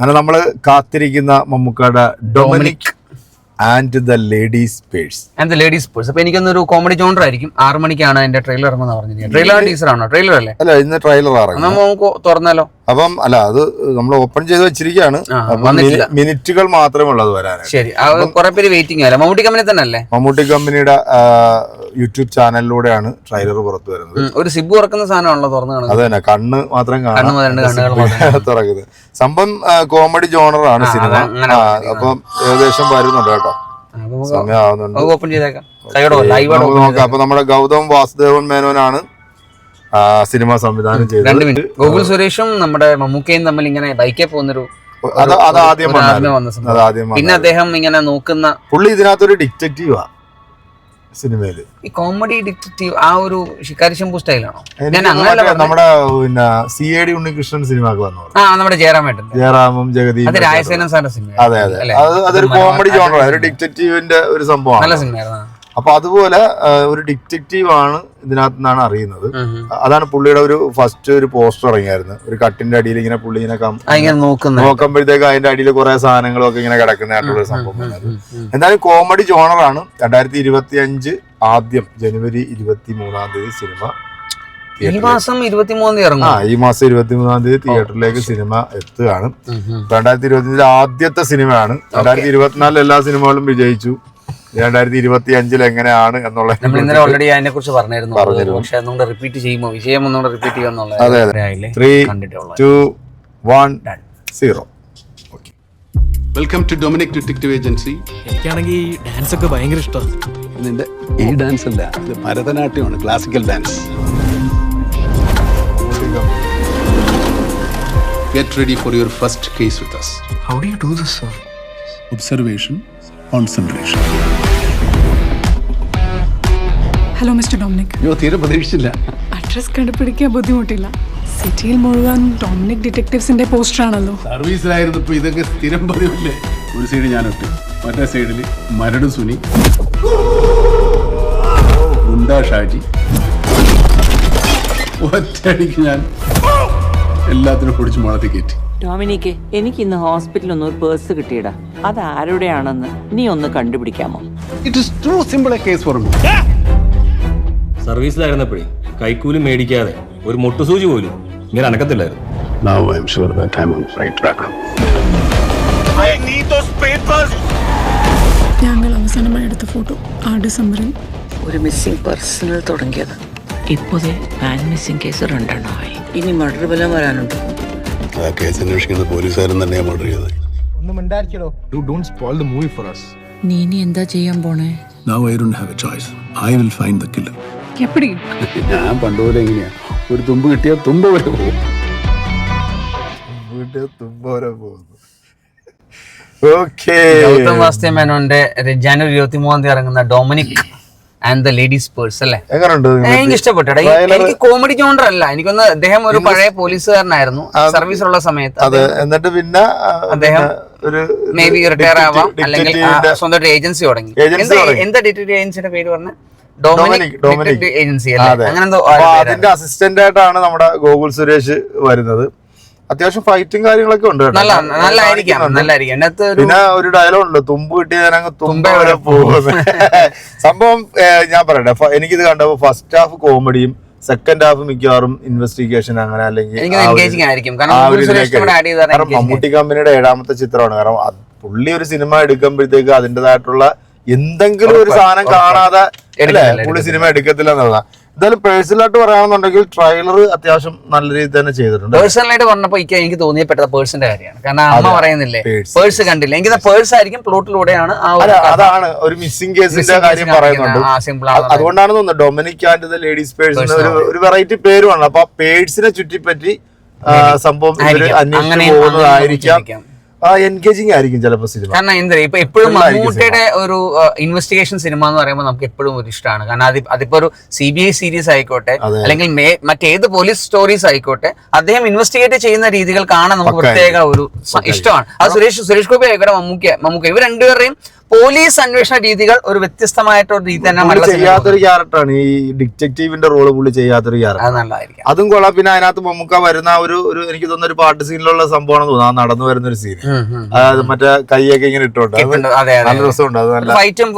അങ്ങനെ നമ്മള് കാത്തിരിക്കുന്ന മമ്മൂക്കയുടെ Dominic and the ladies purse. അപ്പൊ എനിക്കൊന്നൊരു കോമഡി ജോണർ ആയിരിക്കും. 6 മണിക്കാണ് എന്റെ ട്രെയിലർ ഇറങ്ങുന്ന പറഞ്ഞത്. ട്രെയിലർ ടീസർ ആണോ? ട്രെയിലർ അല്ലേ? അല്ല, ഇന്ന് ട്രെയിലർ ഇറങ്ങും. നമുക്ക് തുറന്നാലോ? അപ്പം അല്ല, അത് നമ്മൾ ഓപ്പൺ ചെയ്ത് വെച്ചിരിക്കുകയാണ്. മിനിറ്റുകൾ മാത്രമേ ഉള്ളത് വരാനായിട്ട്. ശരി, കുറെ പേര് വെയിറ്റിംഗ് അല്ലേ? മമ്മൂട്ടി കമ്പനി തന്നെ അല്ലേ? മമ്മൂട്ടി കമ്പനിയുടെ യൂട്യൂബ് ചാനലിലൂടെയാണ് ട്രെയിലർ പുറത്തു വരുന്നത്. ഒരു സിബ് തുറക്കുന്ന സാധനമാണല്ലോ തുറന്നു കാണുന്നത്. അത് തന്നെ, കണ്ണ് മാത്രം കണ്ണുകൾ തുറക്കുന്നത്. സംഭവം കോമഡി ജോണറാണ് സിനിമ. അപ്പം ഏകദേശം വരുന്നുണ്ട് കേട്ടോ, സമയം ആവുന്നുണ്ട്. നോക്കാം. അപ്പൊ നമ്മുടെ ഗൗതം വാസുദേവൻ മേനോനാണ് സിനിമ സംവിധാനം ചെയ്തത്. ഗോകുൽ സുരേഷും നമ്മുടെ മമ്മൂക്കയും തമ്മിൽ ഇങ്ങനെ ബൈക്കിൽ പോകുന്നൊരു പിന്നെ അദ്ദേഹം ഇങ്ങനെ നോക്കുന്ന പുള്ളി ഇതിനകത്തൊരു ഡിറ്റക്റ്റീവാ സിനിമയില്. ഈ കോമഡി ഡിറ്റക്റ്റീവ് ആ ഒരു ശിക്കാരി ശംഭു സ്റ്റൈലാണോ? നമ്മുടെ പിന്നെ CAD ഉണ്ണികൃഷ്ണൻ സിനിമക്ക് വന്നു. നമ്മുടെ ജയറാമും ജഗദീപ്, അത് രാജസേനൻ സാറിന്റെ സിനിമ. അതെ അതെ, അതൊരു കോമഡി ജോണറാണ്, ഒരു ഡിറ്റക്റ്റീവിന്റെ ഒരു സംഭവമാണ്. നല്ല സിനിമയായിരുന്നു. അപ്പൊ അതുപോലെ ഒരു ഡിറ്റക്റ്റീവ് ആണ് ഇതിനകത്ത് നിന്നാണ് അറിയുന്നത്. അതാണ് പുള്ളിയുടെ ഒരു ഫസ്റ്റ് ഒരു പോസ്റ്റർ ഇറങ്ങിയായിരുന്നു. ഒരു കട്ടിന്റെ അടിയിൽ ഇങ്ങനെ പുള്ളി ഇങ്ങനെ നോക്കുമ്പോഴത്തേക്ക് അതിന്റെ അടിയിൽ കുറെ സാധനങ്ങളൊക്കെ ഇങ്ങനെ കിടക്കുന്നതായിട്ടുള്ള സംഭവം. എന്തായാലും കോമഡി ജോണറാണ്. 2025 ആദ്യം ജനുവരി 23-ാം തീയതി സിനിമ ഈ മാസം 23 ഇറങ്ങും. ഈ മാസം 23-ാം തീയതി തിയേറ്ററിലേക്ക് സിനിമ എത്തുകയാണ്. 2025 ആദ്യത്തെ സിനിമയാണ്. 2024 എല്ലാ സിനിമകളും വിജയിച്ചു. 2025 എങ്ങനെയാണ് എന്നുള്ളത് നമ്മൾ ഇന്നലെ ഓൾറെഡി അതിനെ കുറിച്ച് പറഞ്ഞിരുന്നു. പക്ഷെ ഒന്നുകൂടെ റിപ്പീറ്റ് ചെയ്യുമോ, വിഷയം ഒന്നുകൂടെ റിപ്പീറ്റ് ചെയ്യുമെന്നുള്ളത്. 3, 2, 1, 0. Welcome to Dominic detective agency. എനിക്കാണെങ്കിൽ ഡാൻസ് ഒക്കെ ഭയങ്കര ഇഷ്ടമാണ്. നിന്റെ ഈ ഡാൻസ് അല്ല, ഇത് ഭരതനാട്യമാണ്, classical dance. Get ready for your first case with us. How do you do this, sir? Observation, concentration. Hello mister Dominic. തീരെ പ്രതീക്ഷിച്ചില്ല. അഡ്രസ് കണ്ടുപിടിക്കാൻ ബുദ്ധിമുട്ടില്ല. സിറ്റിയിൽ മുഴുവൻ ഡൊമിനിക് ഡിറ്റക്റ്റീവ്സിന്റെ പോസ്റ്റർ ആണല്ലോ. സർവീസിലായിരുന്നപ്പോ ഇതൊക്കെ സ്ഥിരം പതിവില്ലേ? ഒരു സൈഡ് ഞാനിട്ട്, മറ്റേ സൈഡിൽ മരട് സുനി, ഗുണ്ടാ ഷാജി. ഒറ്റയടിക്ക് ഞാൻ എല്ലാത്തിനും പൊടിച്ച് മുളത്തി കയറ്റി. ഡൊമിനിക്ക്, എനിക്ക് ഇന്ന് ഹോസ്പിറ്റലിൽ ഒന്ന് ഒരു പേഴ്സ് കിട്ടിയടാ. അത് ആരുടെയാണെന്ന് നീ ഒന്ന് കണ്ടുപിടിക്കാമോ? It is too simple a case for me. സർവീസിലായിരുന്നപ്പോഴേ കൈക്കൂലി മേടിക്കാതെ ഒരു മുട്ടുസൂചി പോലും ഇങ്ങനെ അനക്കത്തില്ലായിരുന്നു. Now I am sure that I am on the right track. I need those papers. ഞങ്ങൾ അവസാനമായി എടുത്ത ഫോട്ടോ ആ ഡിസംബറിൽ ഒരു മിസ്സിംഗ് പേഴ്സണൽ തുടങ്ങിയത്. ഇപ്പോഴേ പാൻ മിസ്സിംഗ് കേസ് 2 എണ്ണമായി. ഇനി മർഡർ ബലം വരാനുണ്ട്. ആ കേസ് അന്വേഷിക്കുന്ന പോലീസുകാരൻ തന്നെയാണ് മർഡർ ചെയ്തത്. You don't spoil the movie for us. നീ ഇനി എന്താ ചെയ്യാൻ പോണേ? Now I don't have a choice. I will find the killer. എപ്പടി? ഞാൻ പണ്ടുപോലെ എങ്ങനെയാ, ഒരു തുമ്പ് കിട്ടിയാൽ തുമ്പ വരെ പോകും. ഗൗതം വാസുദേവൻ മേനോന്റെ ജനുവരി 23 ഇറങ്ങുന്ന Dominic and the ladies purse അല്ലേ? എനിക്ക് ഇഷ്ടപ്പെട്ടു. എനിക്ക് കോമഡി ജോണർ അല്ല. എനിക്കൊന്ന് അദ്ദേഹം ഒരു പഴയ പോലീസുകാരനായിരുന്നു സർവീസിലുള്ള സമയത്ത്. എന്നിട്ട് പിന്നെ അദ്ദേഹം മേ ബി റിട്ടയർ ആവാം, അല്ലെങ്കിൽ സ്വന്തമായിട്ട് ഏജൻസി തുടങ്ങി. എന്താ ഡിറ്റക്റ്റീവ് ഏജൻസിയുടെ പേര് പറഞ്ഞ? ഡൊമിനിക് ഏജൻസി അല്ലേ? അങ്ങനെ എന്തോ. അതിന്റെ അസിസ്റ്റന്റ് ആയിട്ടാണ് നമ്മുടെ ഗോകുൽ സുരേഷ് വരുന്നത്. അത്യാവശ്യം ഫൈറ്റും കാര്യങ്ങളൊക്കെ ഉണ്ട്. പിന്നെ ഒരു ഡയലോഗ് ഉണ്ട്, തുമ്പ് കിട്ടിയതിനങ്ങ് തുമ്പ വരെ പോകുന്നത്. സംഭവം ഞാൻ പറയട്ടെ, എനിക്കിത് കണ്ടപ്പോ ഫസ്റ്റ് ഹാഫ് കോമഡിയും സെക്കൻഡ് ഹാഫ് മിക്കവാറും ഇൻവെസ്റ്റിഗേഷൻ അങ്ങനെ അല്ലെങ്കിൽ മമ്മൂട്ടി കമ്പനിയുടെ 7ാമത്തെ ചിത്രമാണ്. കാരണം പുള്ളി ഒരു സിനിമ എടുക്കുമ്പോഴത്തേക്ക് അതിൻ്റെതായിട്ടുള്ള എന്തെങ്കിലും ഒരു സാധനം കാണാതെ പുള്ളി സിനിമ എടുക്കത്തില്ല എന്നുള്ളതാണ്. എന്തായാലും പേഴ്സണലായിട്ട് പറയുകയാണെന്നുണ്ടെങ്കിൽ ട്രെയിലർ അത്യാവശ്യം നല്ല രീതിയിൽ തന്നെ ചെയ്തിട്ടുണ്ട്. പേഴ്സണലായിട്ട് പറഞ്ഞപ്പോ എനിക്ക് തോന്നിയപ്പെട്ട പേഴ്സിന്റെ കാര്യമാണ്. കാരണം അമ്മ പറയുന്നില്ലേ പേഴ്സ് കണ്ടില്ല, എനിക്ക് പേഴ്സ് ആയിരിക്കും പ്ലോട്ടിലൂടെയാണ്. അതാണ് ഒരു മിസ്സിംഗ് കേസിന്റെ കാര്യം പറയുന്നുണ്ട്. അതുകൊണ്ടാണ് തോന്നുന്നത് Dominic and the ladies purse ഒരു വെറൈറ്റി പേരുമാണ്. അപ്പൊ പേഴ്സിനെ ചുറ്റിപ്പറ്റി സംഭവം അന്വേഷിച്ചു പോകുന്നതായിരിക്കാം. എൻഗേജിങ് ആയിരിക്കും ചിലപ്പോൾ സിനിമ. കാരണം എന്താ ഇപ്പൊ എപ്പോഴും മമ്മൂട്ടിയുടെ ഒരു ഇൻവെസ്റ്റിഗേഷൻ സിനിമ എന്ന് പറയുമ്പോൾ നമുക്ക് എപ്പോഴും ഒരു ഇഷ്ടമാണ്. കാരണം അതിപ്പോ ഒരു CBI സീരീസ് ആയിക്കോട്ടെ, അല്ലെങ്കിൽ മറ്റേത് പോലീസ് സ്റ്റോറീസ് ആയിക്കോട്ടെ, അദ്ദേഹം ഇൻവെസ്റ്റിഗേറ്റ് ചെയ്യുന്ന രീതികൾ കാണാൻ നമുക്ക് പ്രത്യേക ഒരു ഇഷ്ടമാണ്. അത് സുരേഷ് ഗോപി ആയിക്കോട്ടെ, മമ്മൂക്ക ഇവർ രണ്ടുപേരുടെയും പോലീസ് അന്വേഷണ രീതികൾ ഒരു വ്യത്യസ്തമായിട്ടൊരു രീതി തന്നെ പുള്ളി ചെയ്യാത്തൊരു ക്യാരക്ടറാണ് ഈ ഡിറ്റക്റ്റീവിന്റെ റോള് പുള്ളി ചെയ്യാത്തൊരു ക്യാരക്ടർ. അത് നല്ലതായിരിക്കും. അതും കൊള്ളാം. പിന്നെ അതിനകത്ത് മമ്മൂക്ക വരുന്ന ഒരു എനിക്ക് തോന്നുന്ന ഒരു പാട്ട് സീനിലുള്ള സംഭവമാണെന്ന് തോന്നുന്നു. ആ നടന്നു വരുന്ന ഒരു സീൻ, മറ്റേ കൈയൊക്കെ ഇങ്ങനെ ഇട്ടോണ്ട് നല്ല രസമുണ്ട്. അത് നല്ല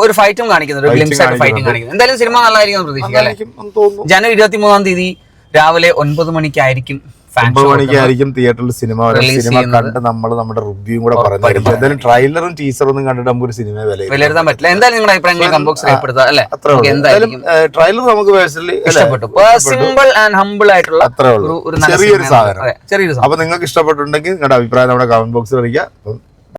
ഒരു ഫൈറ്റും കാണിക്കുന്നുണ്ട്, ഫൈറ്റും കാണിക്കുന്നു. എന്തായാലും സിനിമ നല്ലതായിരിക്കും പ്രതീക്ഷിക്കാം അല്ലേ? തോന്നുന്നു ജനുവരി 23-ാം തീയതി രാവിലെ 9 മണിക്കായിരിക്കും 9 മണിക്കായിരിക്കും തിയേറ്ററിൽ സിനിമ സിനിമ കണ്ട് നമ്മൾ നമ്മുടെ റിവ്യൂ കൂടെ പറഞ്ഞായിരിക്കും. എന്തായാലും ട്രailer-ഉം ടീസറും കണ്ടിട്ട് നമുക്ക് ഒരു സിനിമ വിലയിരുത്താൻ പറ്റില്ല. എന്തായാലും നിങ്ങളുടെ അഭിപ്രായങ്ങൾ കമ്പോക്സ് രേഖപ്പെടുത്തുക അല്ലേ? ട്രailer നമുക്ക് പേഴ്സണലി ഇഷ്ടപ്പെട്ടു. സിമ്പിൾ ആൻഡ് ഹംബിൾ ആയിട്ടുള്ള അത്രേ ഉള്ളൂ, ചെറിയൊരു സാധനം. അപ്പൊ നിങ്ങൾക്ക് ഇഷ്ടപ്പെട്ടിട്ടുണ്ടെങ്കിൽ നിങ്ങളുടെ അഭിപ്രായം നമ്മുടെ കമന്റ് ബോക്സിൽ അറിയിക്കുക.